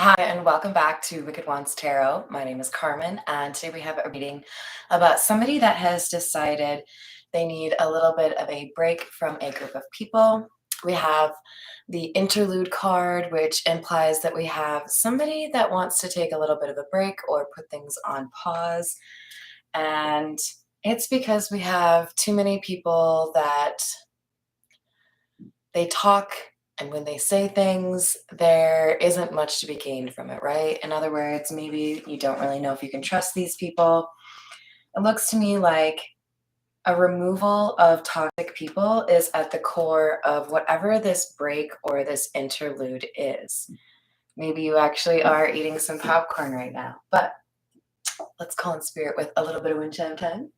Hi, and welcome back to Wicked Wands Tarot. My name is Carmen, and today we have a reading about somebody that has decided they need a little bit of a break from a group of people. We have the interlude card, which implies that we have somebody that wants to take a little bit of a break or put things on pause. And it's because we have too many people that they talk, and when they say things, there isn't much to be gained from it, right? In other words, maybe you don't really know if you can trust these people. It looks to me like a removal of toxic people is at the core of whatever this break or this interlude is. Maybe you actually are eating some popcorn right now, but let's call in spirit with a little bit of wind chime time.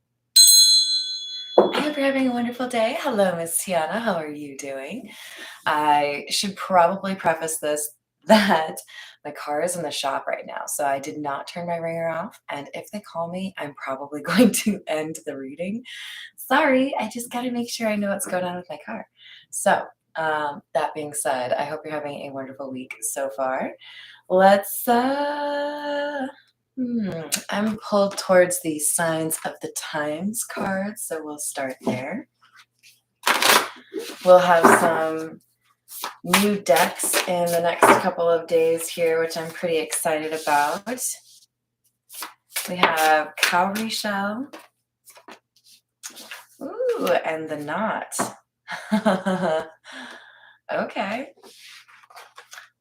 I hope you're having a wonderful day. Hello, Miss Tiana. How are you doing? I should probably preface this that my car is in the shop right now, so I did not turn my ringer off. And if they call me, I'm probably going to end the reading. Sorry, I just got to make sure I know what's going on with my car. So, that being said, I hope you're having a wonderful week so far. Let's I'm pulled towards the signs of the times card, so we'll start there. We'll have some new decks in the next couple of days here, which I'm pretty excited about. We have Cowrie Shell. Ooh, and the Knot. Okay.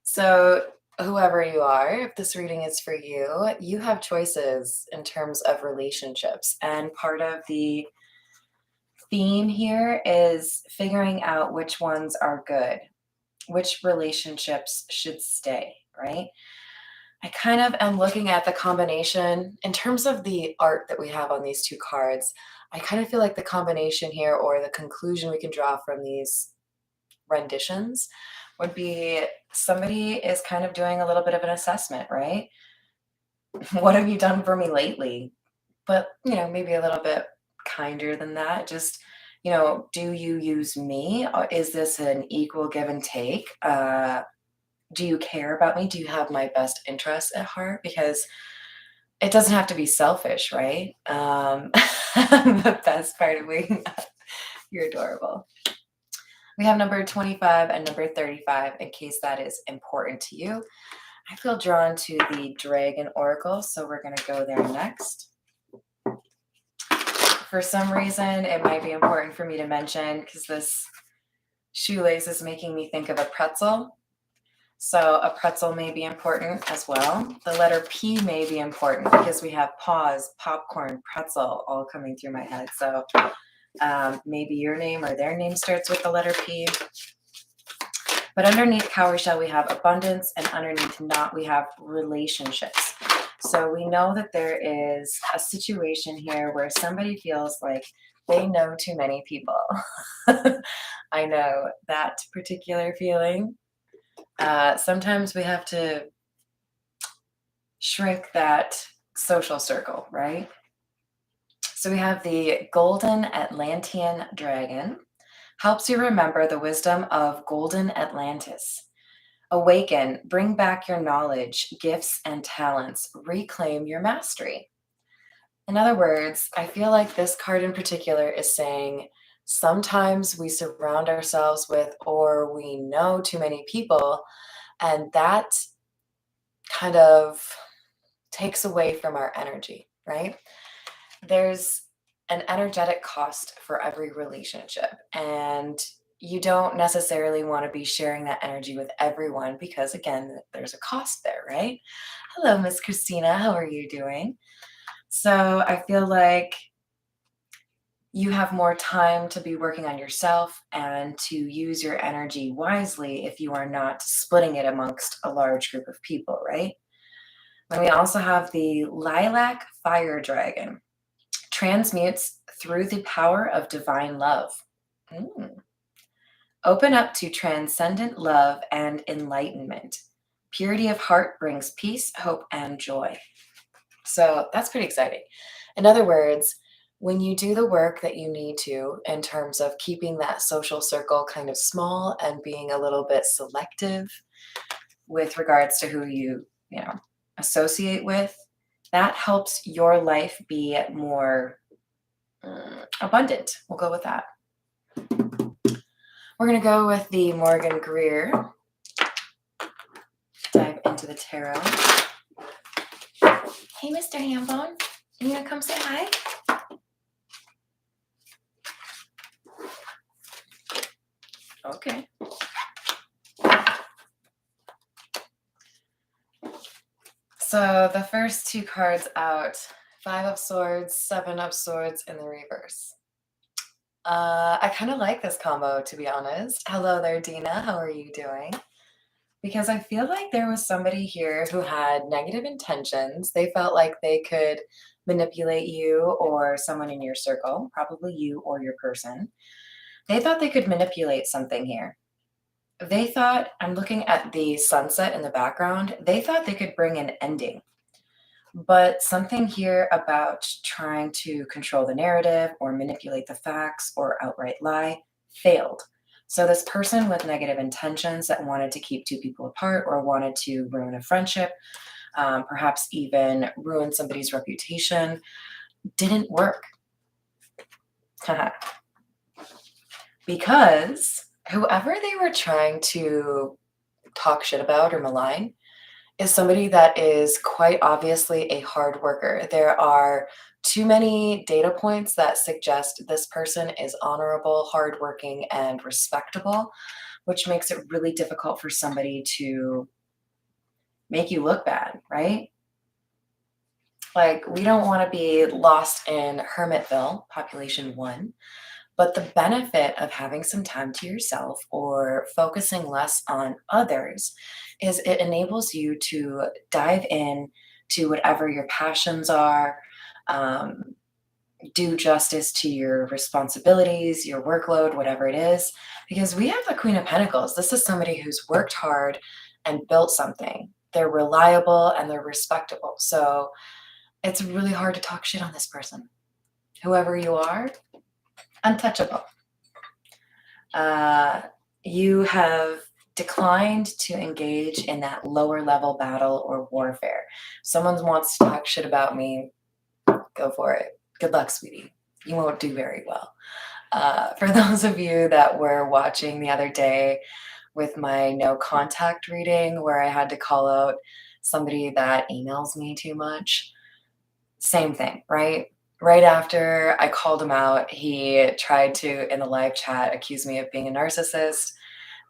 So whoever you are, if this reading is for you, you have choices in terms of relationships. And part of the theme here is figuring out which ones are good, which relationships should stay, right? I kind of am looking at the combination in terms of the art that we have on these two cards. I kind of feel like the combination here, or the conclusion we can draw from these renditions, would be somebody is kind of doing a little bit of an assessment, right? What have you done for me lately? But, maybe a little bit kinder than that. Just, do you use me? Or is this an equal give and take? Do you care about me? Do you have my best interests at heart? Because it doesn't have to be selfish, right? The best part of waking up, you're adorable. We have number 25 and number 35 in case that is important to you. I feel drawn to the Dragon Oracle, so we're going to go there next. For some reason, it might be important for me to mention, because this shoelace is making me think of a pretzel. So a pretzel may be important as well. The letter P may be important because we have pause, popcorn, pretzel all coming through my head. So maybe your name or their name starts with the letter P. But underneath Cowrie Shell, we have abundance, and underneath Knot, we have relationships. So we know that there is a situation here where somebody feels like they know too many people. I know that particular feeling. Sometimes we have to shrink that social circle, right? So we have the Golden Atlantean Dragon. Helps you remember the wisdom of Golden Atlantis. Awaken, bring back your knowledge, gifts, and talents. Reclaim your mastery. In other words, I feel like this card in particular is saying sometimes we surround ourselves with, or we know too many people, and that kind of takes away from our energy, right? There's an energetic cost for every relationship, and you don't necessarily want to be sharing that energy with everyone because, again, there's a cost there, right? Hello, Miss Christina. How are you doing? So I feel like you have more time to be working on yourself and to use your energy wisely if you are not splitting it amongst a large group of people, right? Then we also have the Lilac Fire Dragon. Transmutes through the power of divine love. Open up to transcendent love and enlightenment. Purity of heart brings peace, hope, and joy. So that's pretty exciting. In other words, when you do the work that you need to in terms of keeping that social circle kind of small and being a little bit selective, with regards to who you know, associate with, that helps your life be more abundant. We'll go with that. We're going to go with the Morgan Greer. Dive into the tarot. Hey, Mr. Hambone, you going to come say hi? Okay. So the first two cards out, 5 of Swords, 7 of Swords in the reverse. I kind of like this combo, to be honest. Hello there, Dina. How are you doing? Because I feel like there was somebody here who had negative intentions. They felt like they could manipulate you or someone in your circle, probably you or your person. They thought they could manipulate something here. They thought, I'm looking at the sunset in the background, they thought they could bring an ending. But something here about trying to control the narrative or manipulate the facts or outright lie failed. So this person with negative intentions that wanted to keep two people apart or wanted to ruin a friendship, perhaps even ruin somebody's reputation, didn't work. Because whoever they were trying to talk shit about or malign is somebody that is quite obviously a hard worker. There are too many data points that suggest this person is honorable, hardworking, and respectable, which makes it really difficult for somebody to make you look bad, right? Like, we don't want to be lost in Hermitville, population 1. But the benefit of having some time to yourself or focusing less on others is it enables you to dive in to whatever your passions are, do justice to your responsibilities, your workload, whatever it is. Because we have the Queen of Pentacles. This is somebody who's worked hard and built something. They're reliable and they're respectable. So it's really hard to talk shit on this person. Whoever you are, untouchable. You have declined to engage in that lower level battle or warfare. Someone wants to talk shit about me, go for it. Good luck, sweetie. You won't do very well. For those of you that were watching the other day with my no contact reading where I had to call out somebody that emails me too much, same thing, right? Right after I called him out, he tried to, in the live chat, accuse me of being a narcissist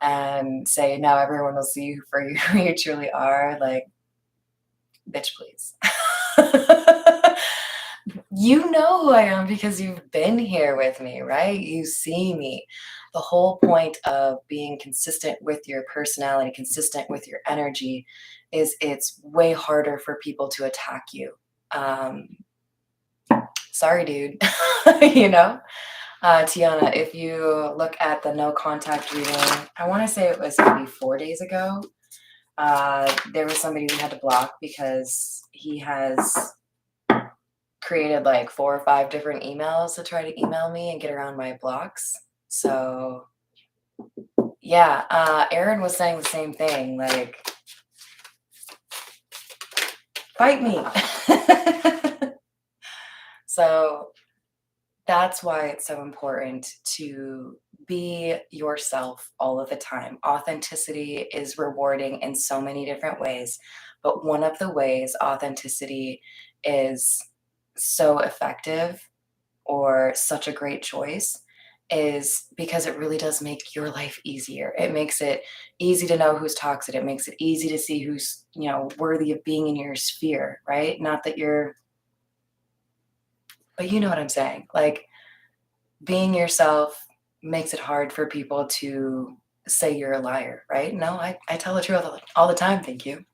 and say, now everyone will see you for who you truly are. Like, bitch, please. You know who I am because you've been here with me, right? You see me. The whole point of being consistent with your personality, consistent with your energy, is it's way harder for people to attack you. Sorry, dude. You know? Tiana, if you look at the no contact reading, I want to say it was maybe 4 days ago. There was somebody we had to block because he has created like 4 or 5 different emails to try to email me and get around my blocks. So yeah, Aaron was saying the same thing, like, fight me. So that's why it's so important to be yourself all of the time. Authenticity is rewarding in so many different ways, but one of the ways authenticity is so effective or such a great choice is because it really does make your life easier. It makes it easy to know who's toxic. It makes it easy to see who's, worthy of being in your sphere, right? Not that you're, but you know what I'm saying? Like, being yourself makes it hard for people to say you're a liar, right? No, I tell the truth all the time. Thank you.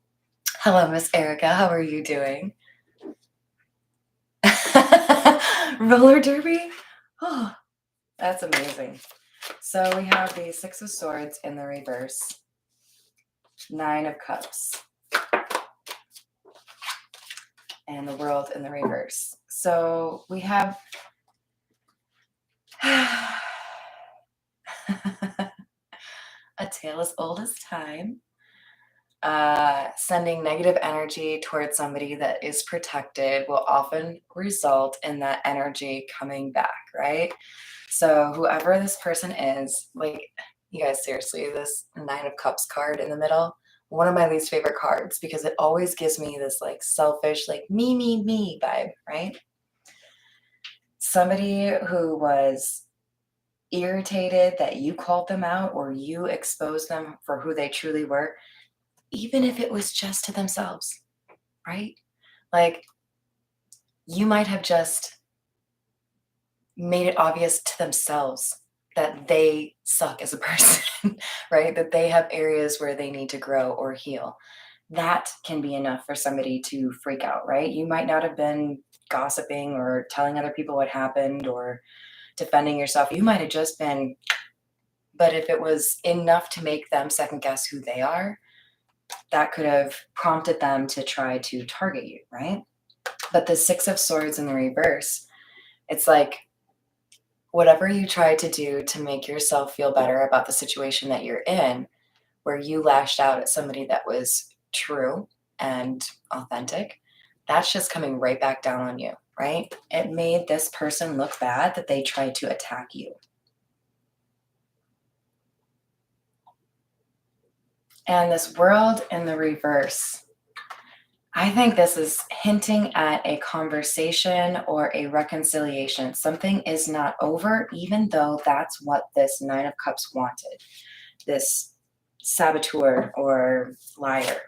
Hello, Miss Erica. How are you doing? Roller derby? Oh, that's amazing. So we have the 6 of Swords in the reverse, 9 of Cups, and the World in the reverse. So we have a tale as old as time. Sending negative energy towards somebody that is protected will often result in that energy coming back, right? So whoever this person is, like, you guys, seriously, this Nine of Cups card in the middle, one of my least favorite cards because it always gives me this like selfish, like me vibe, right? Somebody who was irritated that you called them out or you exposed them for who they truly were, even if it was just to themselves, right? Like, you might have just made it obvious to themselves that they suck as a person, right? That they have areas where they need to grow or heal. That can be enough for somebody to freak out, right? You might not have been gossiping or telling other people what happened or defending yourself. You might have just been, but if it was enough to make them second guess who they are, that could have prompted them to try to target you, right? But the Six of Swords in the reverse, it's like whatever you tried to do to make yourself feel better about the situation that you're in, where you lashed out at somebody that was true and authentic, that's just coming right back down on you, right? It made this person look bad that they tried to attack you. And this World in the reverse, I think this is hinting at a conversation or a reconciliation. Something is not over, even though that's what this Nine of Cups wanted. This saboteur or liar.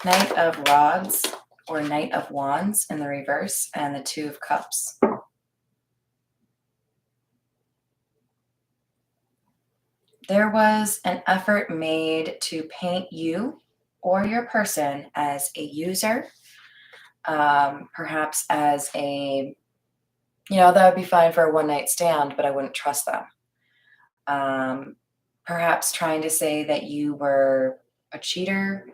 Knight of Rods or Knight of Wands in the reverse, and the Two of Cups. There was an effort made to paint you or your person as a user, perhaps as a, that would be fine for a one-night stand, but I wouldn't trust them. Perhaps trying to say that you were a cheater,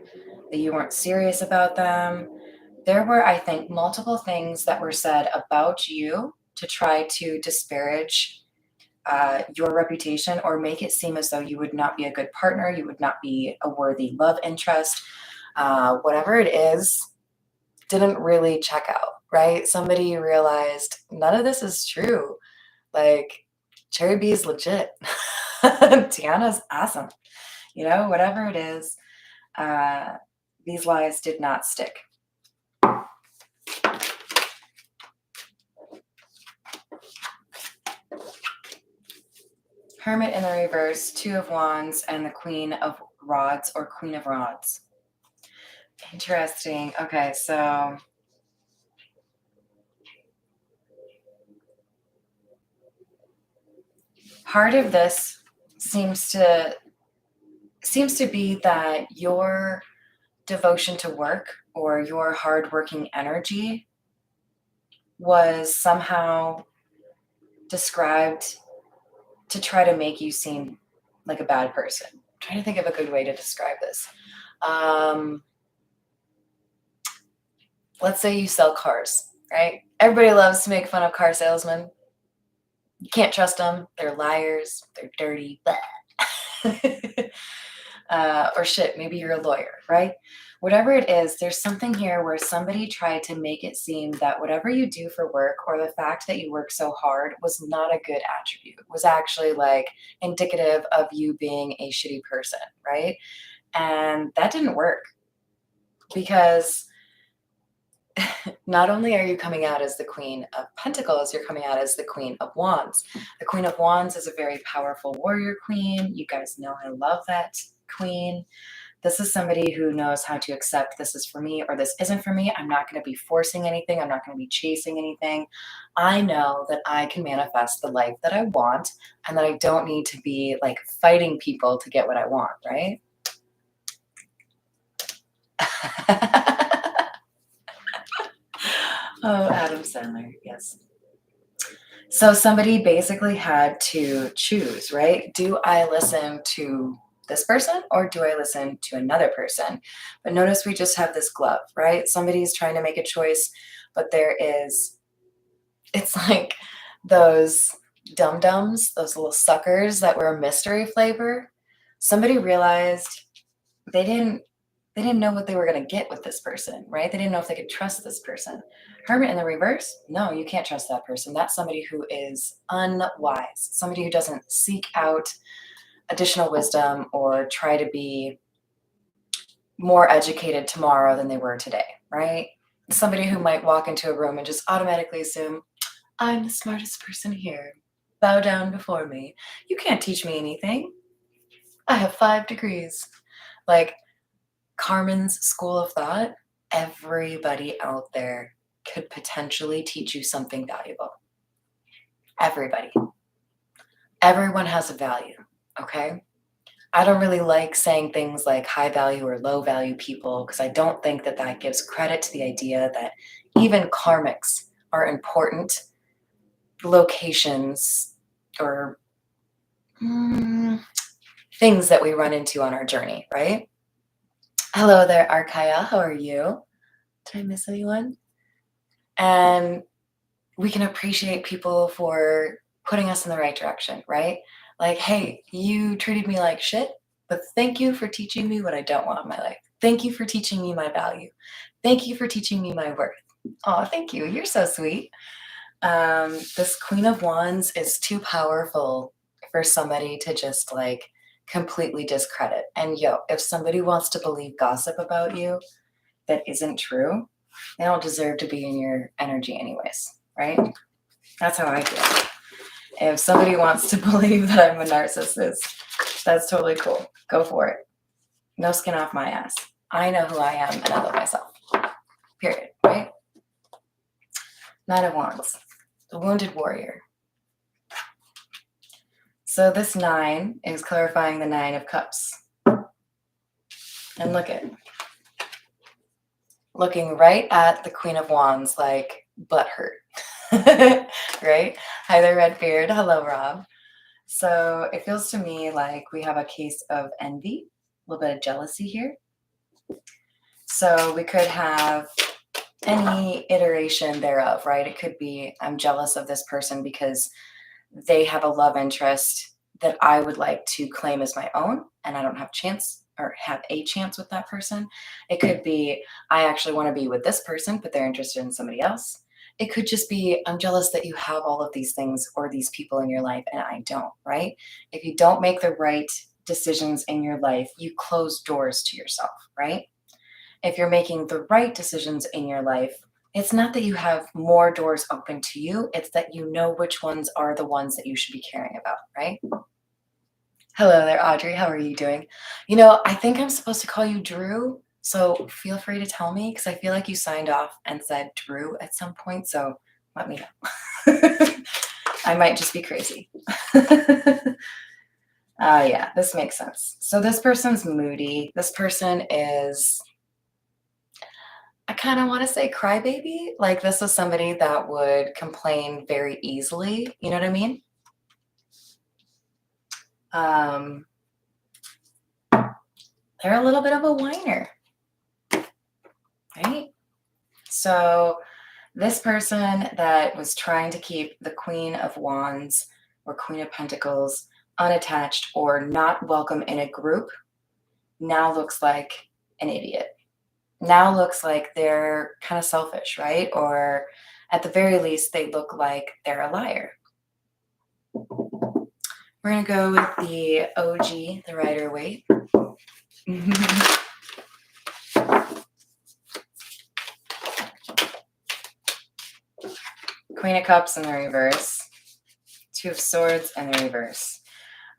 that you weren't serious about them. There were, I think, multiple things that were said about you to try to disparage your reputation or make it seem as though you would not be a good partner, you would not be a worthy love interest. Whatever it is, didn't really check out, right? Somebody realized none of this is true. Like, Cherry B is legit. Tiana's awesome. Whatever it is, these lies did not stick. Hermit in the reverse, Two of Wands, and the Queen of Rods or Queen of Rods. Interesting. Okay, so part of this seems to be that your devotion to work or your hardworking energy was somehow described to try to make you seem like a bad person. I'm trying to think of a good way to describe this. Let's say you sell cars, right? Everybody loves to make fun of car salesmen. You can't trust them. They're liars. They're dirty. Or shit, maybe you're a lawyer, right? Whatever it is, there's something here where somebody tried to make it seem that whatever you do for work or the fact that you work so hard was not a good attribute, was actually like indicative of you being a shitty person, right? And that didn't work because not only are you coming out as the Queen of Pentacles, you're coming out as the Queen of Wands. The Queen of Wands is a very powerful warrior queen. You guys know I love that queen. This is somebody who knows how to accept this is for me or this isn't for me. I'm not going to be forcing anything. I'm not going to be chasing anything. I know that I can manifest the life that I want and that I don't need to be like fighting people to get what I want, right? Oh, Adam Sandler, yes. So somebody basically had to choose, right? Do I listen to this person or do I listen to another person? But notice we just have this glove, right? Somebody's trying to make a choice, but it's like those dum-dums, those little suckers that were a mystery flavor, somebody realized they didn't know what they were going to get with this person, right? They didn't know if they could trust this person. Hermit in the reverse, no, you can't trust that person. That's somebody who is unwise, somebody who doesn't seek out additional wisdom or try to be more educated tomorrow than they were today, right? Somebody who might walk into a room and just automatically assume, I'm the smartest person here. Bow down before me. You can't teach me anything. I have 5 degrees. Like Carmen's school of thought, everybody out there could potentially teach you something valuable. Everybody. Everyone has a value, okay? I don't really like saying things like high value or low value people because I don't think that that gives credit to the idea that even karmics are important locations or things that we run into on our journey, right? Hello there, Arkaya. How are you? Did I miss anyone? And we can appreciate people for putting us in the right direction, right? Like, hey, you treated me like shit, but thank you for teaching me what I don't want in my life. Thank you for teaching me my value. Thank you for teaching me my worth. Oh, thank you. You're so sweet. This Queen of Wands is too powerful for somebody to just like completely discredit. And if somebody wants to believe gossip about you that isn't true, they don't deserve to be in your energy anyways, right? That's how I feel. If somebody wants to believe that I'm a narcissist, that's totally cool. Go for it. No skin off my ass. I know who I am and I love myself. Period, right? Knight of Wands, the wounded warrior. So this 9 is clarifying the 9 of Cups. And looking right at the Queen of Wands like butthurt. Right? Hi there, Redbeard. Hello, Rob. So it feels to me like we have a case of envy, a little bit of jealousy here. So we could have any iteration thereof, right? It could be I'm jealous of this person because they have a love interest that I would like to claim as my own, and I don't have a chance with that person. It could be I actually want to be with this person, but they're interested in somebody else. It could just be I'm jealous that you have all of these things or these people in your life and I don't, right? If you don't make the right decisions in your life, you close doors to yourself, right? If you're making the right decisions in your life, it's not that you have more doors open to you, it's that you know which ones are the ones that you should be caring about, right? Hello there, Audrey. How are you doing? I think I'm supposed to call you Drew, so feel free to tell me because I feel like you signed off and said Drew at some point, so let me know. I might just be crazy. Yeah, this makes sense. So this person's moody. This person is, I kind of want to say crybaby. Like this is somebody that would complain very easily. You know what I mean? They're a little bit of a whiner, right? So this person that was trying to keep the Queen of Wands or Queen of Pentacles unattached or not welcome in a group now looks like an idiot. Now looks like they're kind of selfish, right? Or at the very least, they look like they're a liar. We're going to go with the OG, the Rider-Waite. Queen of Cups in the reverse. 2 of Swords in the reverse.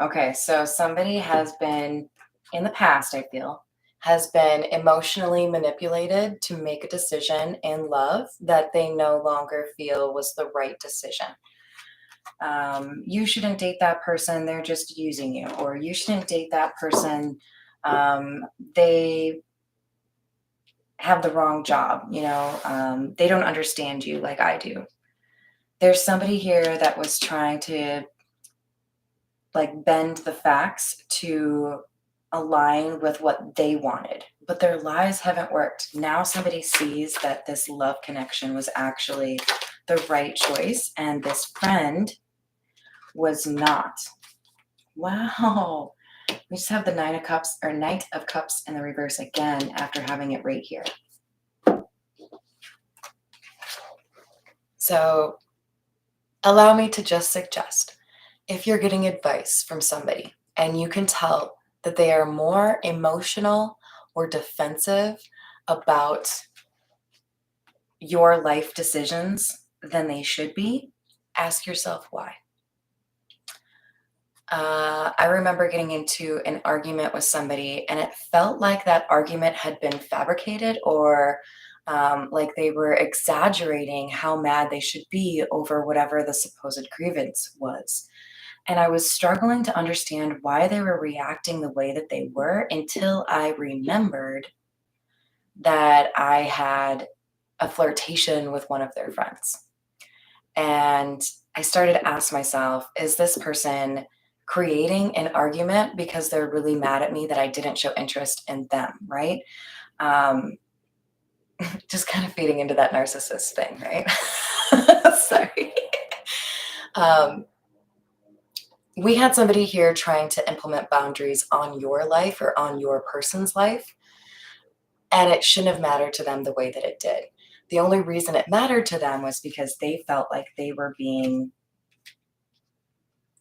Okay, so somebody has been, in the past, I feel, has been emotionally manipulated to make a decision in love that they no longer feel was the right decision. You shouldn't date that person, they're just using you. Or you shouldn't date that person, they have the wrong job, they don't understand you like I do. There's somebody here that was trying to bend the facts to align with what they wanted, but their lies haven't worked. Now somebody sees that this love connection was actually the right choice, and this friend was not. Wow. We just have the Nine of Cups or Knight of Cups in the reverse again after having it right here. So allow me to just suggest, if you're getting advice from somebody and you can tell that they are more emotional or defensive about your life decisions than they should be, ask yourself why. I remember getting into an argument with somebody, and it felt like that argument had been fabricated, or like they were exaggerating how mad they should be over whatever the supposed grievance was. And I was struggling to understand why they were reacting the way that they were until I remembered that I had a flirtation with one of their friends. And I started to ask myself, is this person creating an argument because they're really mad at me that I didn't show interest in them, right? Um, just kind of feeding into that narcissist thing, right? Sorry. Um, we had somebody here trying to implement boundaries on your life or on your person's life, and it shouldn't have mattered to them the way that it did. The only reason it mattered to them was because they felt like they were being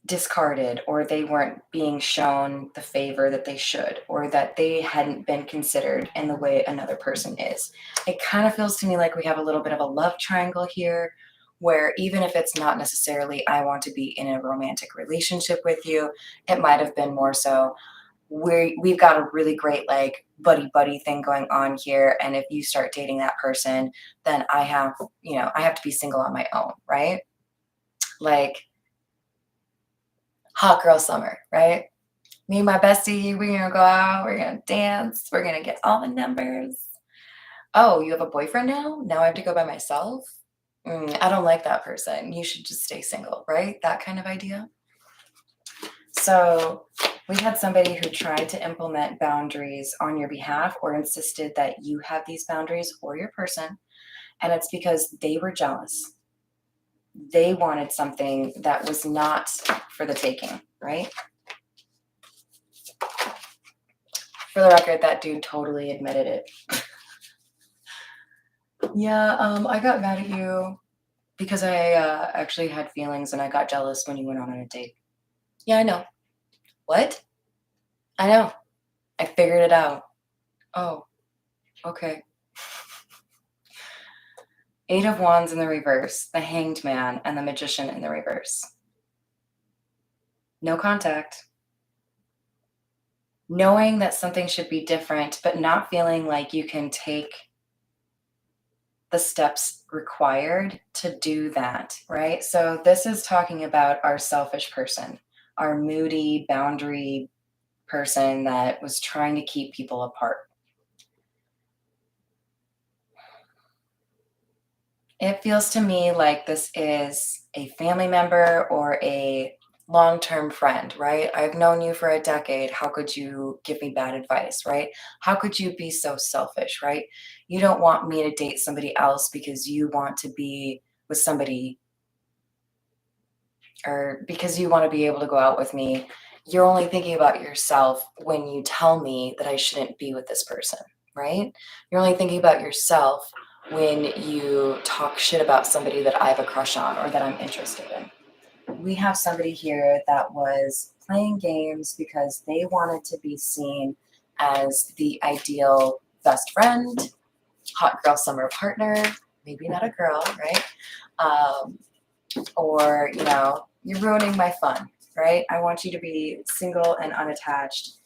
discarded, or they weren't being shown the favor that they should, or that they hadn't been considered in the way another person is. It kind of feels to me like we have a little bit of a love triangle here, where even if it's not necessarily I want to be in a romantic relationship with you, it might have been more so we've got a really great like buddy thing going on here, and if you start dating that person, then I have to be single on my own, right? Like hot girl summer, right? Me and my bestie, we're gonna go out, we're gonna dance, we're gonna get all the numbers. Oh, you have a boyfriend now? Now I have to go by myself? I don't like that person. You should just stay single, right? That kind of idea. So we had somebody who tried to implement boundaries on your behalf or insisted that you have these boundaries for your person. And it's because they were jealous. They wanted something that was not for the taking, right? For the record, that dude totally admitted it. Yeah, I got mad at you because I actually had feelings and I got jealous when you went on a date. Yeah, I know. What? I know. I figured it out. Oh, okay. Eight of Wands in the reverse, the Hanged Man, and the Magician in the reverse. No contact. Knowing that something should be different, but not feeling like you can take the steps required to do that, right? So this is talking about our selfish person, our moody, boundary person that was trying to keep people apart. It feels to me like this is a family member or a long-term friend, right? I've known you for a decade. How could you give me bad advice, right? How could you be so selfish, right? You don't want me to date somebody else because you want to be with somebody, or because you want to be able to go out with me. You're only thinking about yourself when you tell me that I shouldn't be with this person, right? You're only thinking about yourself when you talk shit about somebody that I have a crush on or that I'm interested in. We have somebody here that was playing games because they wanted to be seen as the ideal best friend, hot girl summer partner, maybe not a girl, right? Or, you're ruining my fun, right? I want you to be single and unattached,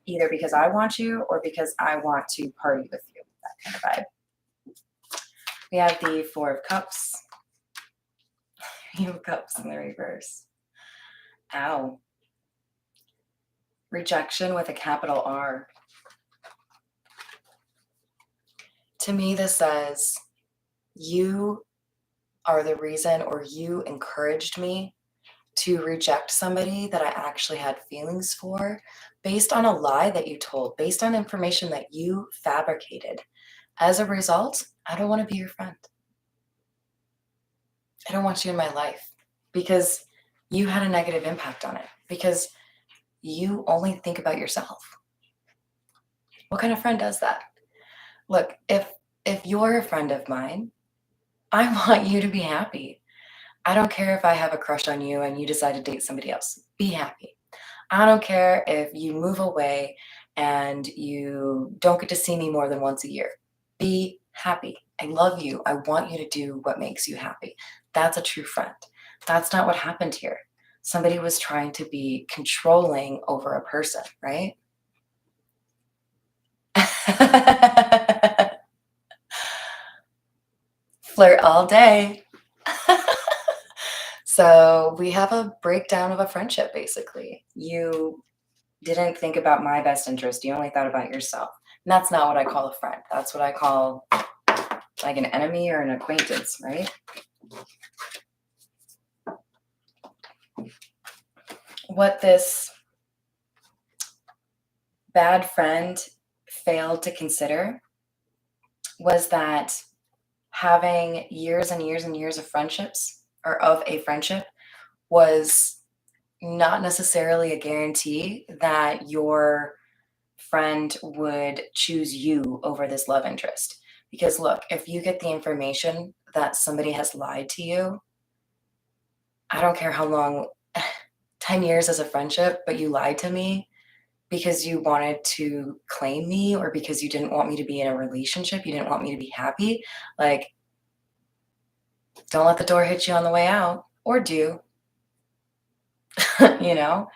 either because I want you or because I want to party with you, that kind of vibe. We have the Four of Cups. Three of Cups in the reverse. Ow. Rejection with a capital R. To me, this says you are the reason, or you encouraged me to reject somebody that I actually had feelings for based on a lie that you told, based on information that you fabricated. As a result, I don't want to be your friend. I don't want you in my life because you had a negative impact on it because you only think about yourself. What kind of friend does that? Look, if you're a friend of mine, I want you to be happy. I don't care if I have a crush on you and you decide to date somebody else. Be happy. I don't care if you move away and you don't get to see me more than once a year. Be happy. I love you. I want you to do what makes you happy. That's a true friend. That's not what happened here. Somebody was trying to be controlling over a person, right? Flirt all day. So we have a breakdown of a friendship, basically. You didn't think about my best interest. You only thought about yourself. And that's not what I call a friend. That's what I call like an enemy or an acquaintance, right? What this bad friend failed to consider was that having years and years and years of friendships or of a friendship was not necessarily a guarantee that your friend would choose you over this love interest. Because look, if you get the information that somebody has lied to you, I don't care how long, 10 years as a friendship, but you lied to me because you wanted to claim me or because you didn't want me to be in a relationship, you didn't want me to be happy, like, don't let the door hit you on the way out, or do, you know?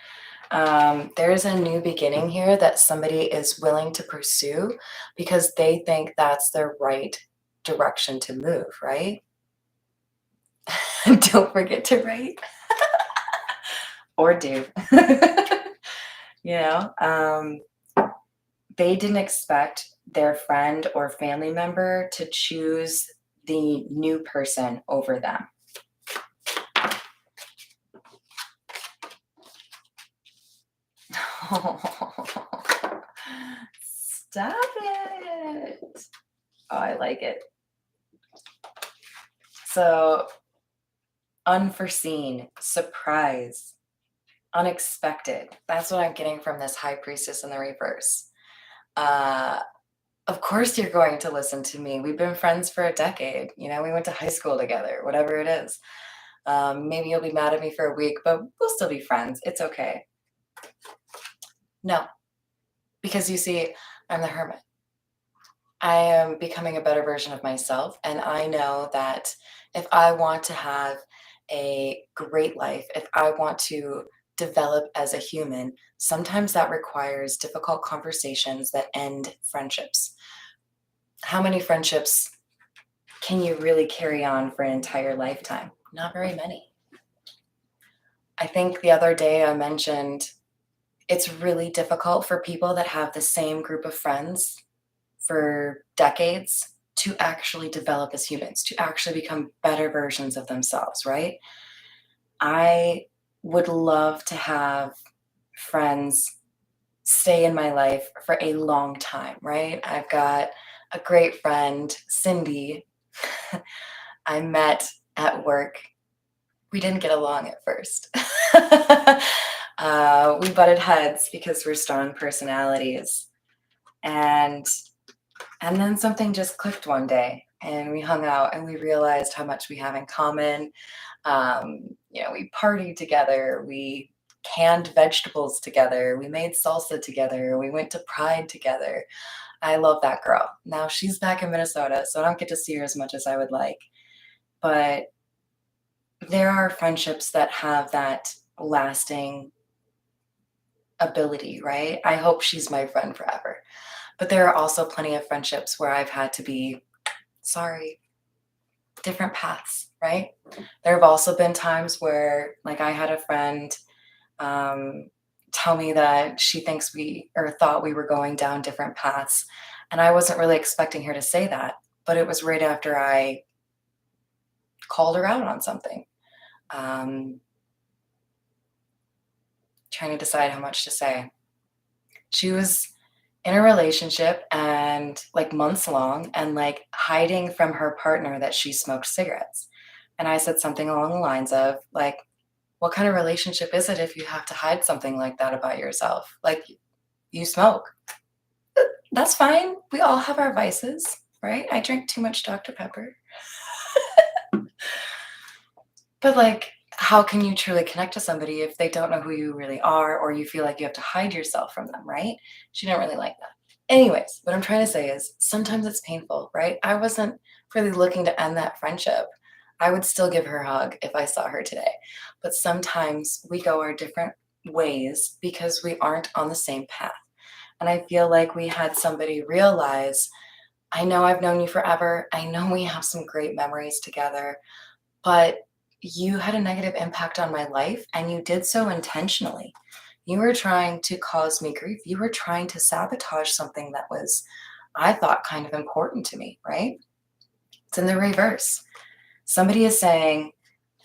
There's a new beginning here that somebody is willing to pursue because they think that's the right direction to move, right? Don't forget to write or do. you know, um, they didn't expect their friend or family member to choose the new person over them. Stop it. Oh, I like it. So, unforeseen, surprise, unexpected. That's what I'm getting from this High Priestess in the reverse. Uh, of course, you're going to listen to me. We've been friends for a decade. You know, we went to high school together, whatever it is. Maybe you'll be mad at me for a week, but we'll still be friends. It's okay. No, because you see, I'm the hermit. I am becoming a better version of myself. And I know that if I want to have a great life, if I want to develop as a human, sometimes that requires difficult conversations that end friendships. How many friendships can you really carry on for an entire lifetime? Not very many. I think the other day I mentioned it's really difficult for people that have the same group of friends for decades to actually develop as humans, to actually become better versions of themselves, right? I would love to have friends stay in my life for a long time, right? I've got a great friend, Cindy, I met at work. We didn't get along at first. We butted heads because we're strong personalities. And then something just clicked one day and we hung out and we realized how much we have in common. We partied together, we canned vegetables together, we made salsa together, we went to Pride together. I love that girl. Now she's back in Minnesota, so I don't get to see her as much as I would like. But there are friendships that have that lasting ability, right? I hope she's my friend forever. But there are also plenty of friendships where I've had to be sorry, different paths, right? There have also been times where, like, I had a friend tell me that she thinks we or thought we were going down different paths. And I wasn't really expecting her to say that, but it was right after I called her out on something. Trying to decide how much to say. She was in a relationship and like months long and like hiding from her partner that she smoked cigarettes. And I said something along the lines of like, What kind of relationship is it if you have to hide something like that about yourself? Like, you smoke. That's fine. We all have our vices, right? I drink too much Dr. Pepper. But like, how can you truly connect to somebody if they don't know who you really are, or you feel like you have to hide yourself from them, right? She didn't really like that. Anyways, what I'm trying to say is sometimes it's painful, right? I wasn't really looking to end that friendship. I would still give her a hug if I saw her today. But sometimes we go our different ways because we aren't on the same path. And I feel like we had somebody realize, I know I've known you forever. I know we have some great memories together, but you had a negative impact on my life and you did so intentionally. You were trying to cause me grief. You were trying to sabotage something that was, I thought, kind of important to me, right? It's in the reverse. Somebody is saying,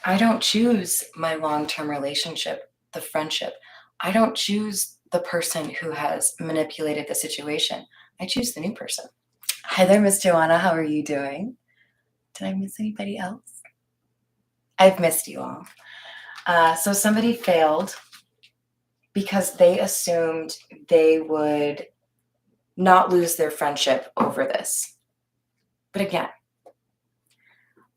I don't choose my long-term relationship, the friendship. I don't choose the person who has manipulated the situation. I choose the new person. Hi there, Miss Joanna. How are you doing? Did I miss anybody else? I've missed you all. So somebody failed because they assumed they would not lose their friendship over this. But again,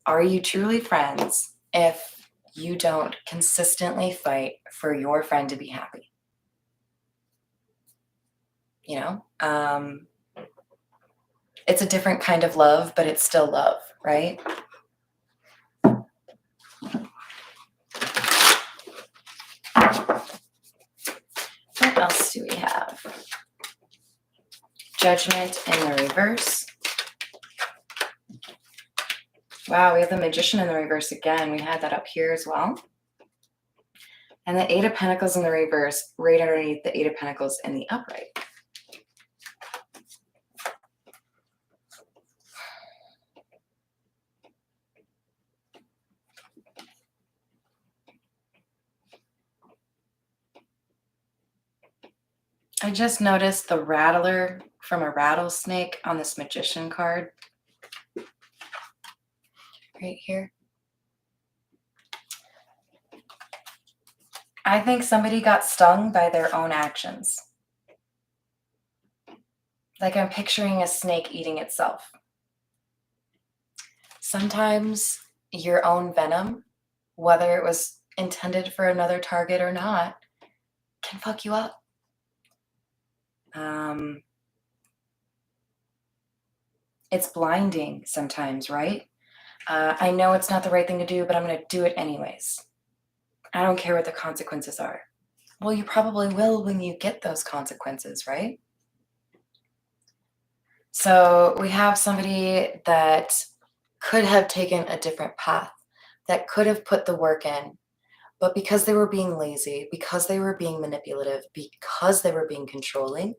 are you truly friends if you don't consistently fight for your friend to be happy? You know, it's a different kind of love, but it's still love, right? What else do we have? Judgment in the reverse. Wow, we have the Magician in the reverse again. We had that up here as well. And the Eight of Pentacles in the reverse, right underneath the Eight of Pentacles in the upright. I just noticed the rattler from a rattlesnake on this Magician card. Right here. I think somebody got stung by their own actions. Like I'm picturing a snake eating itself. Sometimes your own venom, whether it was intended for another target or not, can fuck you up. It's blinding sometimes, right? I know it's not the right thing to do, but I'm going to do it anyways. I don't care what the consequences are. Well, you probably will when you get those consequences, right? So we have somebody that could have taken a different path, that could have put the work in, but because they were being lazy, because they were being manipulative, because they were being controlling,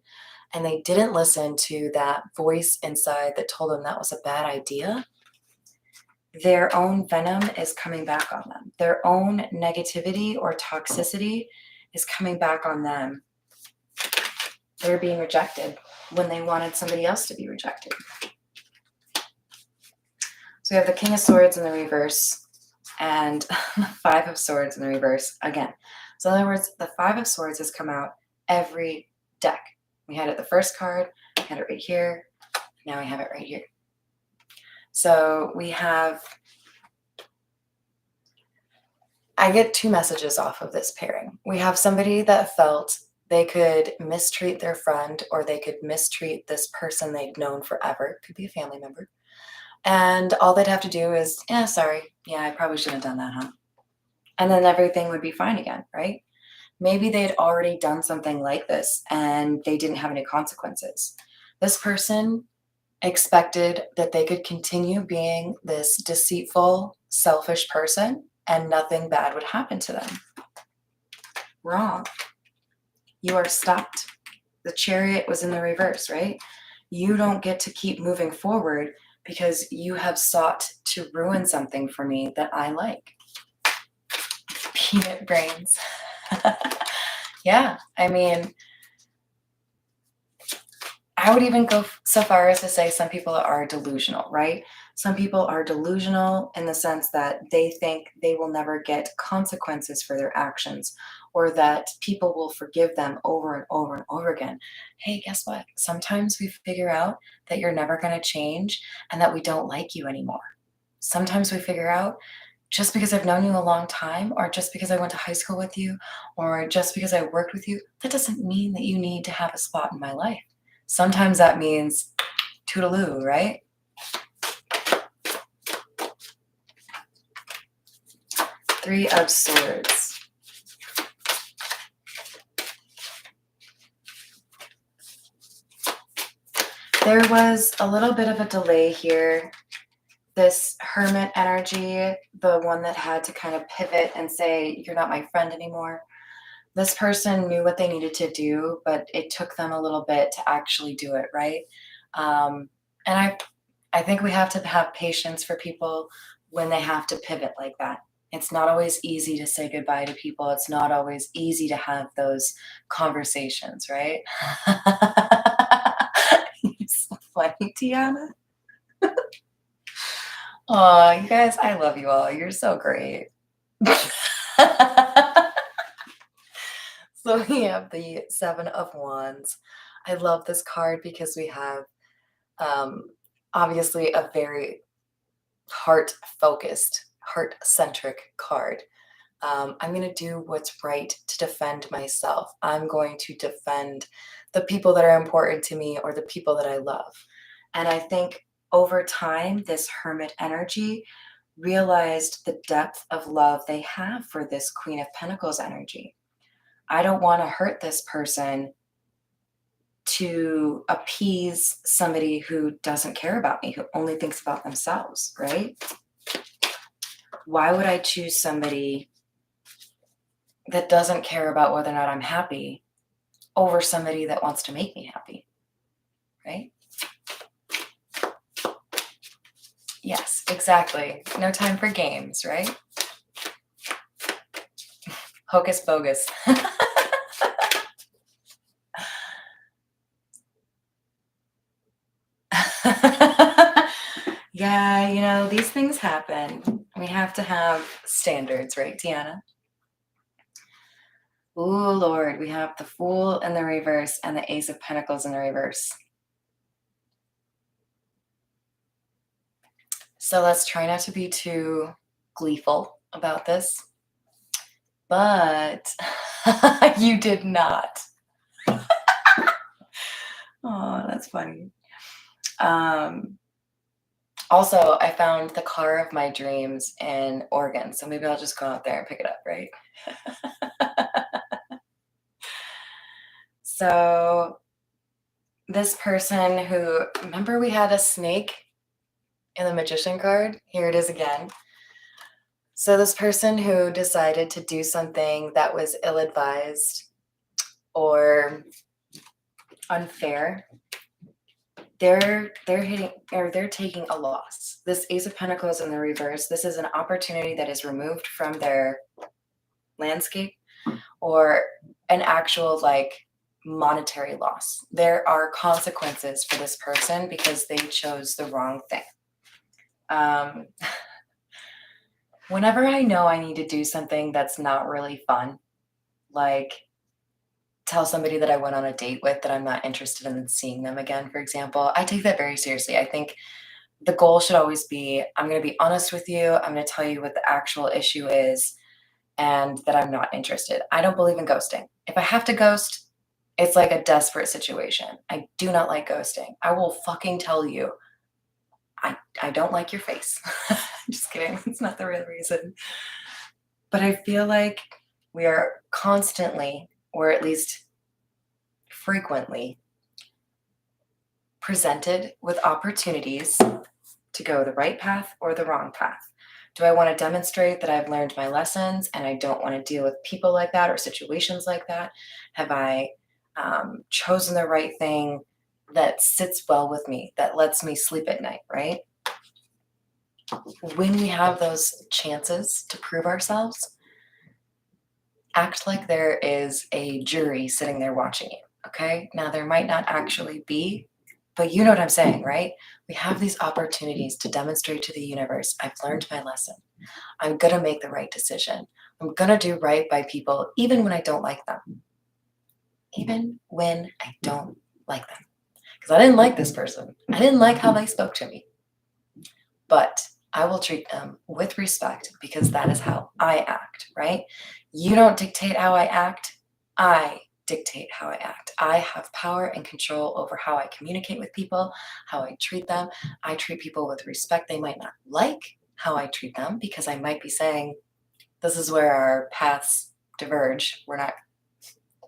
and they didn't listen to that voice inside that told them that was a bad idea, their own venom is coming back on them. Their own negativity or toxicity is coming back on them. They're being rejected when they wanted somebody else to be rejected. So we have the King of Swords in the reverse and the Five of Swords in the reverse again. So in other words, the Five of Swords has come out every deck. We had it the first card, we had it right here, now we have it right here. So we have, I get two messages off of this pairing. We have somebody that felt they could mistreat their friend or they could mistreat this person they'd known forever. Could be a family member. And all they'd have to do is, yeah, sorry. Yeah, I probably shouldn't have done that, huh? And then everything would be fine again, right? Maybe they'd already done something like this and they didn't have any consequences. This person expected that they could continue being this deceitful, selfish person and nothing bad would happen to them. Wrong. You are stopped. The Chariot was in the reverse, right? You don't get to keep moving forward because you have sought to ruin something for me that I like. Peanut brains. Yeah, I mean, I would even go so far as to say some people are delusional, right? Some people are delusional in the sense that they think they will never get consequences for their actions or that people will forgive them over and over and over again. Hey, guess what? Sometimes we figure out that you're never going to change and that we don't like you anymore. Sometimes we figure out just because I've known you a long time, or just because I went to high school with you, or just because I worked with you, that doesn't mean that you need to have a spot in my life. Sometimes that means toodaloo, right? Three of Swords. There was a little bit of a delay here. This Hermit energy, the one that had to kind of pivot and say, you're not my friend anymore. This person knew what they needed to do, but it took them a little bit to actually do it, right? And I think we have to have patience for people when they have to pivot like that. It's not always easy to say goodbye to people. It's not always easy to have those conversations, right? You're so funny, Tiana. Oh, you guys, I love you all. You're so great. So we have the Seven of Wands. I love this card because we have obviously a very heart-focused, heart-centric card. I'm going to do what's right to defend myself. I'm going to defend the people that are important to me or the people that I love. And I think over time, this Hermit energy realized the depth of love they have for this Queen of Pentacles energy. I don't want to hurt this person to appease somebody who doesn't care about me, who only thinks about themselves, right? Why would I choose somebody that doesn't care about whether or not I'm happy over somebody that wants to make me happy, right? Yes, exactly. No time for games, right? Hocus pocus. Yeah, you know, these things happen. We have to have standards, right, Tiana? Ooh, Lord, we have the Fool in the reverse and the Ace of Pentacles in the reverse. So let's try not to be too gleeful about this. But you did not. Oh, that's funny. Also, I found the car of my dreams in Oregon, so maybe I'll just go out there and pick it up, right? So this person who, remember we had a snake in the Magician card? Here it is again. So this person who decided to do something that was ill-advised or unfair, they're hitting, or they're taking a loss. This Ace of Pentacles in the reverse, this is an opportunity that is removed from their landscape or an actual like monetary loss. There are consequences for this person because they chose the wrong thing. Whenever I know I need to do something that's not really fun, like tell somebody that I went on a date with that I'm not interested in seeing them again, for example, I take that very seriously. I think the goal should always be, I'm going to be honest with you. I'm going to tell you what the actual issue is and that I'm not interested. I don't believe in ghosting. If I have to ghost, it's like a desperate situation. I do not like ghosting. I will fucking tell you, I don't like your face. Just kidding. It's not the real reason. But I feel like we are constantly, or at least frequently, presented with opportunities to go the right path or the wrong path. Do I want to demonstrate that I've learned my lessons and I don't want to deal with people like that or situations like that? Have I chosen the right thing that sits well with me, that lets me sleep at night, right? When we have those chances to prove ourselves, act like there is a jury sitting there watching you, okay? Now, there might not actually be But you know what I'm saying, right? We have these opportunities to demonstrate to the universe, I've learned my lesson. I'm going to make the right decision. I'm going to do right by people, even when I don't like them. Even when I don't like them. Because I didn't like this person. I didn't like how they spoke to me. But I will treat them with respect because that is how I act, right? You don't dictate how I act. I dictate how I act. I have power and control over how I communicate with people, how I treat them. I treat people with respect. They might not like how I treat them because I might be saying, this is where our paths diverge. We're not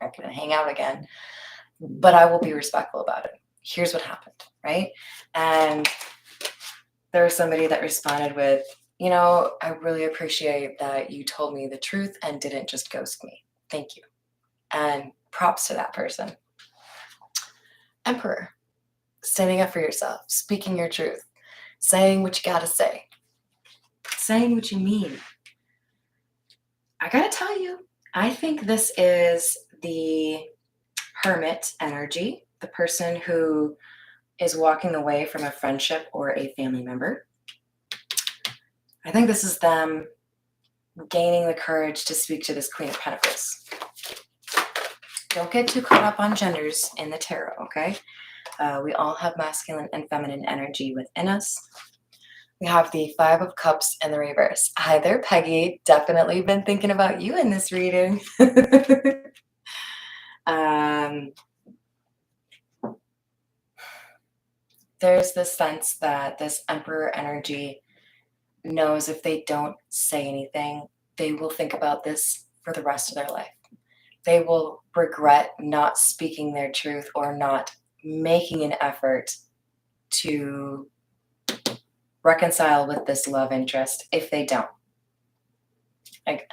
going to hang out again, but I will be respectful about it. Here's what happened, right? And there was somebody that responded with, I really appreciate that you told me the truth and didn't just ghost me. Thank you. And props to that person. Emperor, standing up for yourself, speaking your truth, saying what you gotta say, saying what you mean. I gotta tell you, I think this is the Hermit energy, the person who is walking away from a friendship or a family member. I think this is them gaining the courage to speak to this Queen of Pentacles. Don't get too caught up on genders in the tarot, okay? We all have masculine and feminine energy within us. We have the Five of Cups in the reverse. Hi there, Peggy. Definitely been thinking about you in this reading. There's this sense that this Emperor energy knows if they don't say anything, they will think about this for the rest of their life. They will regret not speaking their truth or not making an effort to reconcile with this love interest if they don't. Like,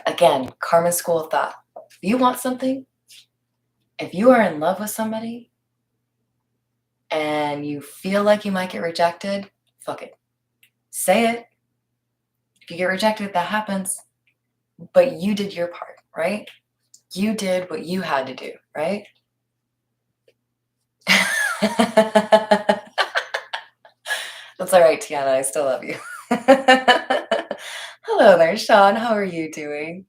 again, karma school of thought. If you want something, if you are in love with somebody and you feel like you might get rejected, fuck it. Say it. If you get rejected, that happens. But you did your part, right? You did what you had to do, right? That's all right, Tiana. I still love you. Hello there, Sean. How are you doing?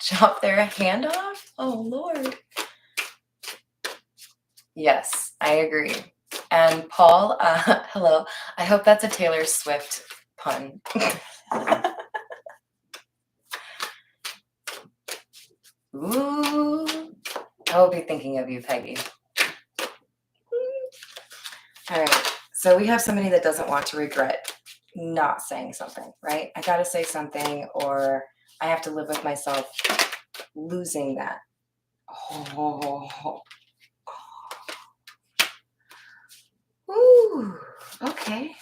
Chop their hand off? Oh, Lord. Yes, I agree. And Paul, hello. I hope that's a Taylor Swift pun. Ooh. I will be thinking of you, Peggy. All right. So we have somebody that doesn't want to regret not saying something, right? I got to say something or I have to live with myself losing that. Oh. Ooh. Okay.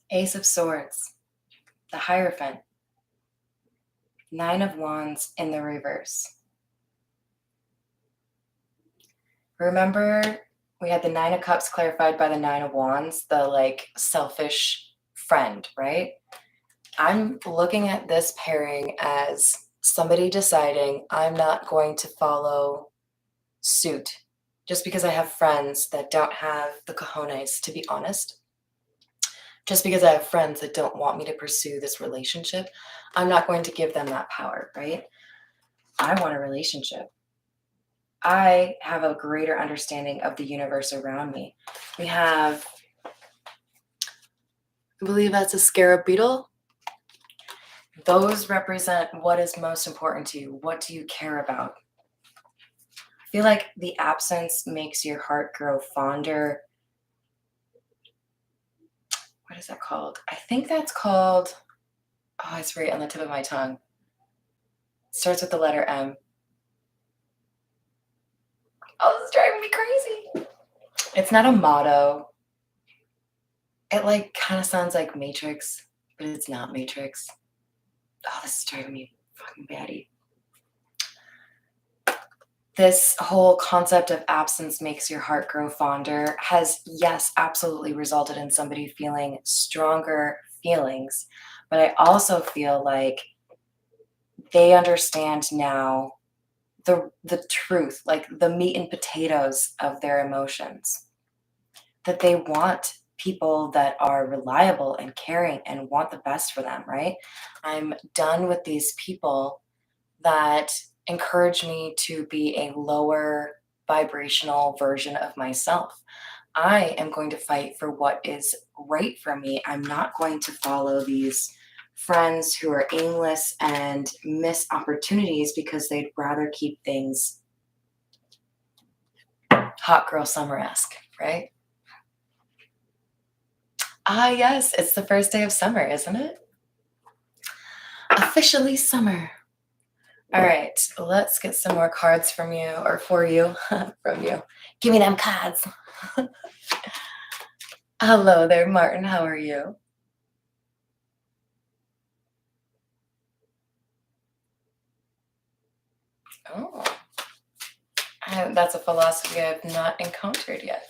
Ace of Swords, the Hierophant, Nine of Wands in the reverse. Remember, we had the Nine of Cups clarified by the Nine of Wands, the selfish friend, right? I'm looking at this pairing as somebody deciding I'm not going to follow suit just because I have friends that don't have the cojones, to be honest. Just because I have friends that don't want me to pursue this relationship, I'm not going to give them that power, right? I want a relationship. I have a greater understanding of the universe around me. We have, I believe that's a scarab beetle. Those represent what is most important to you. What do you care about? I feel like the absence makes your heart grow fonder. What is that called? I think that's called, oh, it's right on the tip of my tongue. It starts with the letter M. Oh, this is driving me crazy. It's not a motto. It kind of sounds like Matrix, but it's not Matrix. Oh, this is driving me fucking batty. this whole concept of absence makes your heart grow fonder has, yes, absolutely resulted in somebody feeling stronger feelings. But I also feel like they understand now the truth, like the meat and potatoes of their emotions, that they want people that are reliable and caring and want the best for them, right? I'm done with these people that encourage me to be a lower vibrational version of myself. I am going to fight for what is right for me. I'm not going to follow these friends who are aimless and miss opportunities because they'd rather keep things hot girl summer-esque, right? Ah, yes, it's the first day of summer, isn't it? Officially summer. All right, let's get some more cards from you, or for you, from you. Give me them cards. Hello there, Martin. How are you? Oh, that's a philosophy I've not encountered yet.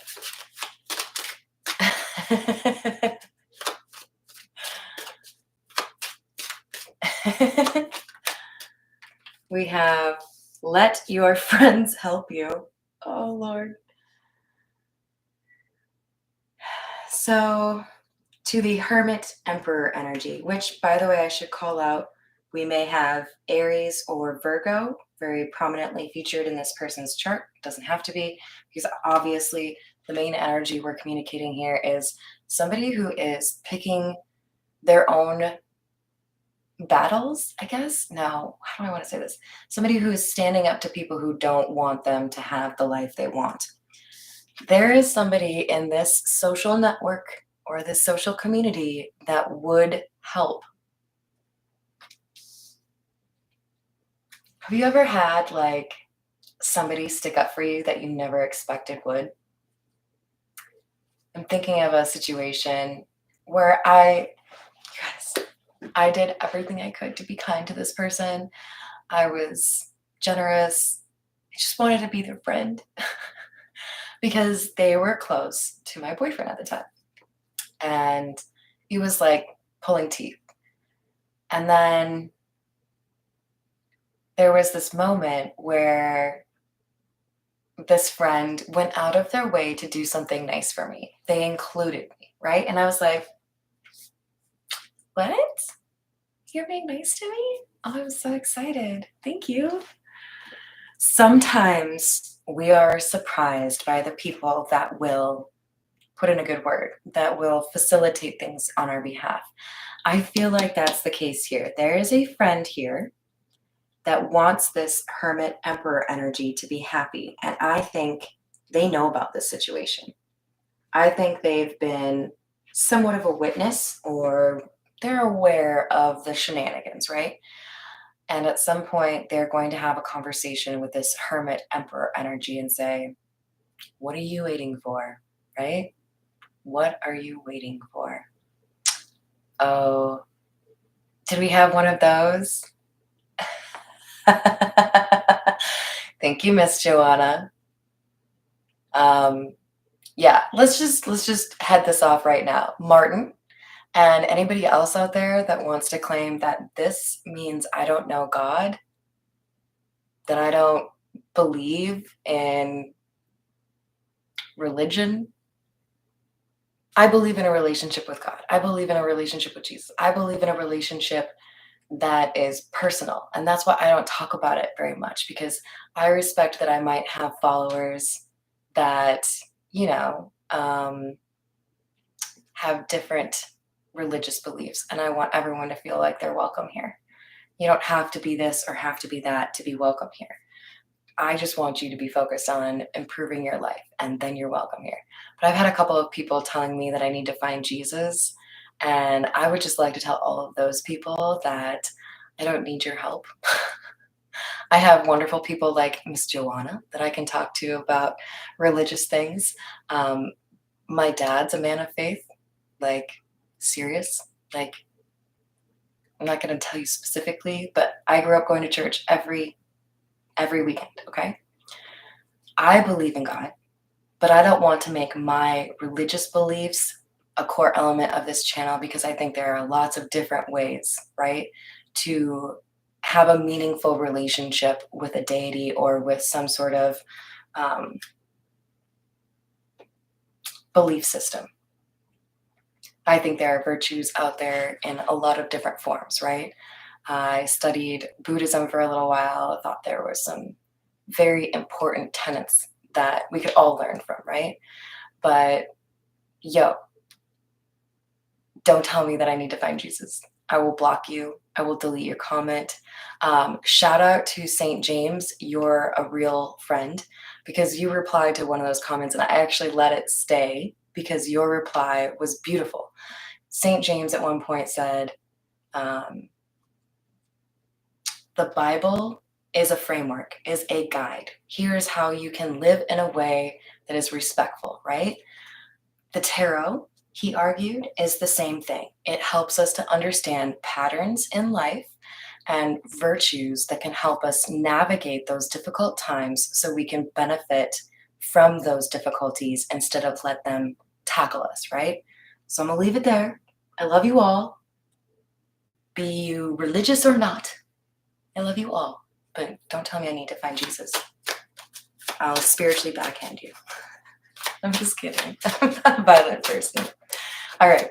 We have let your friends help you. Oh, Lord. So, to the Hermit Emperor energy, which, by the way, I should call out, we may have Aries or Virgo very prominently featured in this person's chart. It doesn't have to be, because obviously the main energy we're communicating here is somebody who is picking their own battles, I guess. No, how do I want to say this? Somebody who is standing up to people who don't want them to have the life they want. There is somebody in this social network or this social community that would help. Have you ever had like somebody stick up for you that you never expected would? I'm thinking of a situation where yes, I did everything I could to be kind to this person. I was generous. I just wanted to be their friend because they were close to my boyfriend at the time. And he was like pulling teeth. And then there was this moment where this friend went out of their way to do something nice for me. They included me, right? And I was like, what? You're being nice to me? Oh, I'm so excited. Thank you. Sometimes we are surprised by the people that will put in a good word, that will facilitate things on our behalf. I feel like that's the case here. There is a friend here that wants this Hermit Emperor energy to be happy. And I think they know about this situation. I think they've been somewhat of a witness, or they're aware of the shenanigans, right? And at some point, they're going to have a conversation with this Hermit Emperor energy and say, what are you waiting for, right? What are you waiting for? Oh, did we have one of those? Thank you, Miss Joanna. Yeah, let's just head this off right now. Martin, and anybody else out there that wants to claim that this means I don't know God, that I don't believe in religion. I believe in a relationship with God. I believe in a relationship with Jesus. I believe in a relationship that is personal. And that's why I don't talk about it very much, because I respect that I might have followers that, you know, have different religious beliefs. And I want everyone to feel like they're welcome here. You don't have to be this or have to be that to be welcome here. I just want you to be focused on improving your life, and then you're welcome here. But I've had a couple of people telling me that I need to find Jesus. And I would just like to tell all of those people that I don't need your help. I have wonderful people like Miss Joanna that I can talk to about religious things. Um, my dad's a man of faith, like serious. Like, I'm not going to tell you specifically, but I grew up going to church every weekend. Okay. I believe in God, but I don't want to make my religious beliefs a core element of this channel because I think there are lots of different ways, right, to have a meaningful relationship with a deity or with some sort of um, belief system. I think there are virtues out there in a lot of different forms, right? I studied Buddhism for a little while. I thought there were some very important tenets that we could all learn from, right? But yo, don't tell me that I need to find Jesus. I will block you. I will delete your comment. Shout out to St. James. You're a real friend because you replied to one of those comments and I actually let it stay because your reply was beautiful. St. James at one point said, the Bible is a framework, is a guide. Here's how you can live in a way that is respectful, right? The tarot, he argued, is the same thing. It helps us to understand patterns in life and virtues that can help us navigate those difficult times so we can benefit from those difficulties instead of let them tackle us, right? So I'm gonna leave it there. I love you all. Be you religious or not, I love you all, but don't tell me I need to find Jesus. I'll spiritually backhand you. I'm just kidding. I'm not a violent person. All right.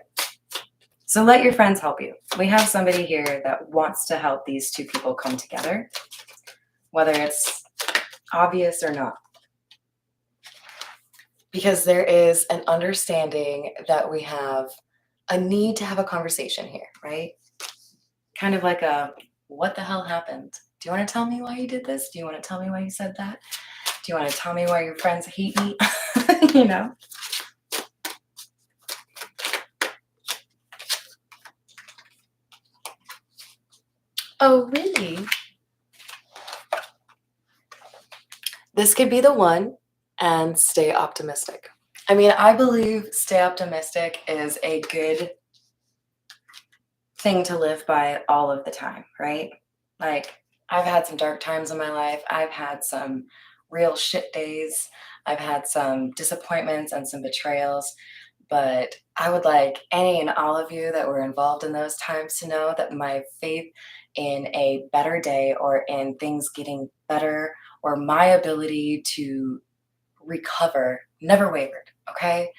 So let your friends help you. We have somebody here that wants to help these two people come together, whether it's obvious or not. Because there is an understanding that we have a need to have a conversation here, right? Kind of like a, what the hell happened? Do you want to tell me why you did this? Do you want to tell me why you said that? Do you want to tell me why your friends hate me? You know? Oh, really? This could be the one, and stay optimistic. I mean, I believe stay optimistic is a good thing to live by all of the time, right? Like, I've had some dark times in my life. I've had some real shit days. I've had some disappointments and some betrayals. But I would like any and all of you that were involved in those times to know that my faith in a better day or in things getting better or my ability to recover never wavered, okay?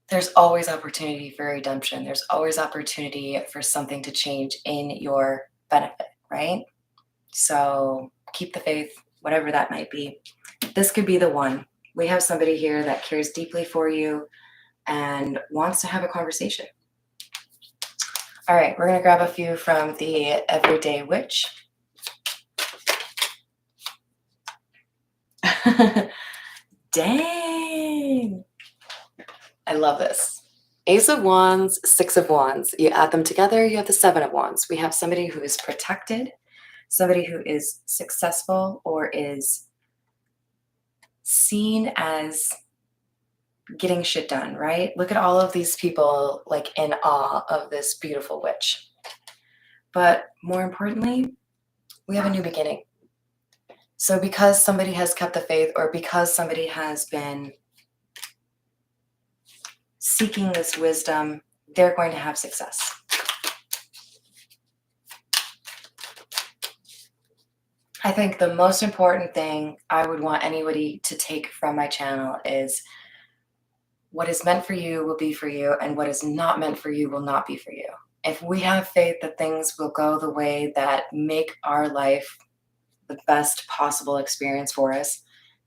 There's always opportunity for redemption. There's always opportunity for something to change in your benefit, right? So keep the faith, whatever that might be. This could be the one. We have somebody here that cares deeply for you and wants to have a conversation. All right, we're going to grab a few from the Everyday Witch. Dang. I love this. Ace of Wands, Six of Wands. You add them together, you have the Seven of Wands. We have somebody who is protected, somebody who is successful or is seen as getting shit done, right? Look at all of these people like in awe of this beautiful witch. But more importantly, we have a new beginning. So because somebody has kept the faith or because somebody has been seeking this wisdom, they're going to have success. I think the most important thing I would want anybody to take from my channel is what is meant for you will be for you, and what is not meant for you will not be for you. If we have faith that things will go the way that make our life the best possible experience for us,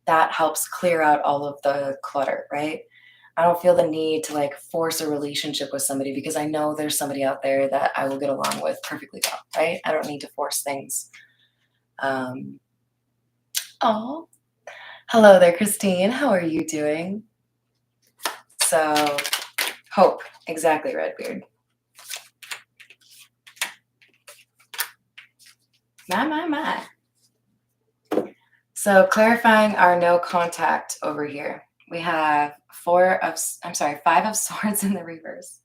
that helps clear out all of the clutter, right? I don't feel the need to like force a relationship with somebody because I know there's somebody out there that I will get along with perfectly well, right? I don't need to force things. Oh, hello there, Christine. How are you doing? So, hope. Exactly, Redbeard. My. So clarifying our no contact over here. We have Five of Swords in the reverse.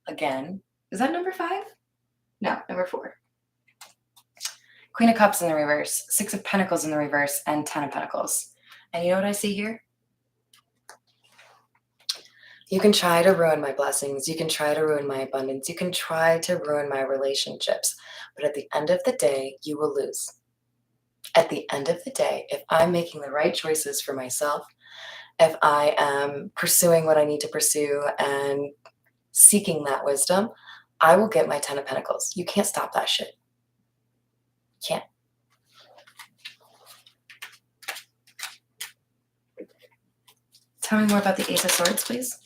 Again, is that number 5? No, number 4. Queen of Cups in the reverse, Six of Pentacles in the reverse, and 10 of Pentacles. And you know what I see here? You can try to ruin my blessings. You can try to ruin my abundance. You can try to ruin my relationships. But at the end of the day, you will lose. At the end of the day, if I'm making the right choices for myself, if I am pursuing what I need to pursue and seeking that wisdom, I will get my 10 of Pentacles. You can't stop that shit. Can't. Tell me more about the Ace of Swords, please.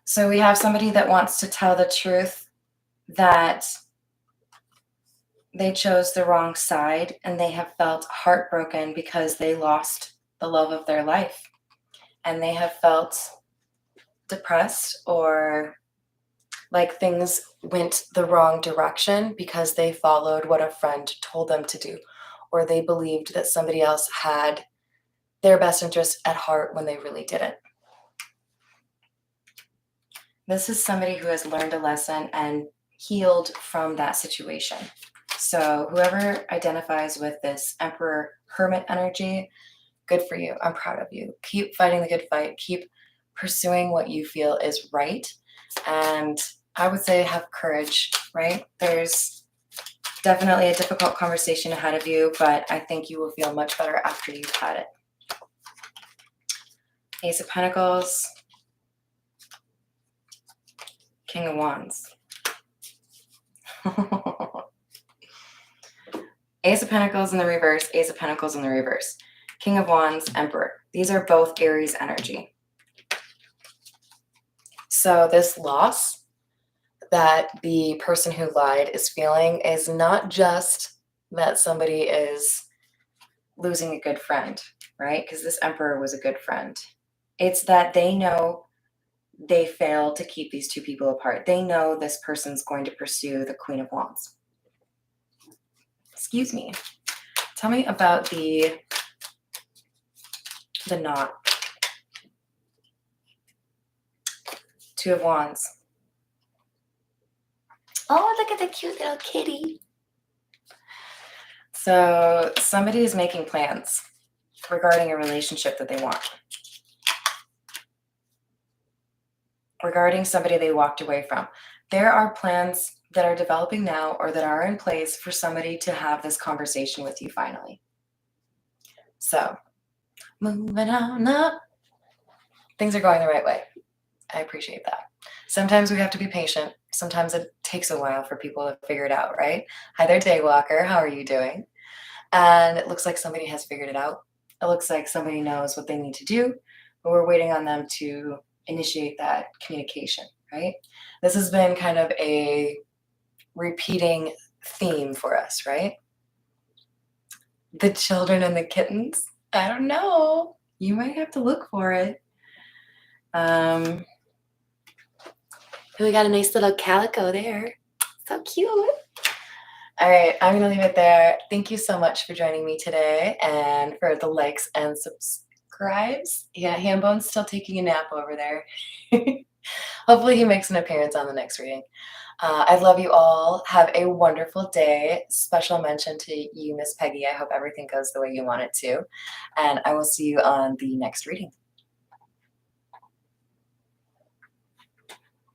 So we have somebody that wants to tell the truth that they chose the wrong side and they have felt heartbroken because they lost the love of their life. And they have felt depressed or like things went the wrong direction because they followed what a friend told them to do, or they believed that somebody else had their best interest at heart when they really didn't. This is somebody who has learned a lesson and healed from that situation. So whoever identifies with this Emperor Hermit energy, good for you. I'm proud of you. Keep fighting the good fight. Keep pursuing what you feel is right. And I would say have courage, right? There's definitely a difficult conversation ahead of you, but I think you will feel much better after you've had it. Ace of Pentacles, King of Wands. Ace of Pentacles in the reverse, Ace of Pentacles in the reverse. King of Wands, Emperor. These are both Aries energy. So this loss that the person who lied is feeling is not just that somebody is losing a good friend, right? Because this Emperor was a good friend. It's that they know they failed to keep these two people apart. They know this person's going to pursue the Queen of Wands. Excuse me. Tell me about the knot. Two of Wands. Oh, look at the cute little kitty. So somebody is making plans regarding a relationship that they want. Regarding somebody they walked away from. There are plans that are developing now or that are in place for somebody to have this conversation with you finally. So, moving on up. Things are going the right way. I appreciate that. Sometimes we have to be patient. Sometimes it takes a while for people to figure it out, right? Hi there, Daywalker. How are you doing? And it looks like somebody has figured it out. It looks like somebody knows what they need to do, but we're waiting on them to initiate that communication, right? This has been kind of a repeating theme for us, right? The children and the kittens. I don't know. You might have to look for it. We got a nice little calico there. So cute. All right, I'm going to leave it there. Thank you so much for joining me today and for the likes and subscribes. Yeah, Hambone's still taking a nap over there. Hopefully he makes an appearance on the next reading. I love you all. Have a wonderful day. Special mention to you, Miss Peggy. I hope everything goes the way you want it to. And I will see you on the next reading.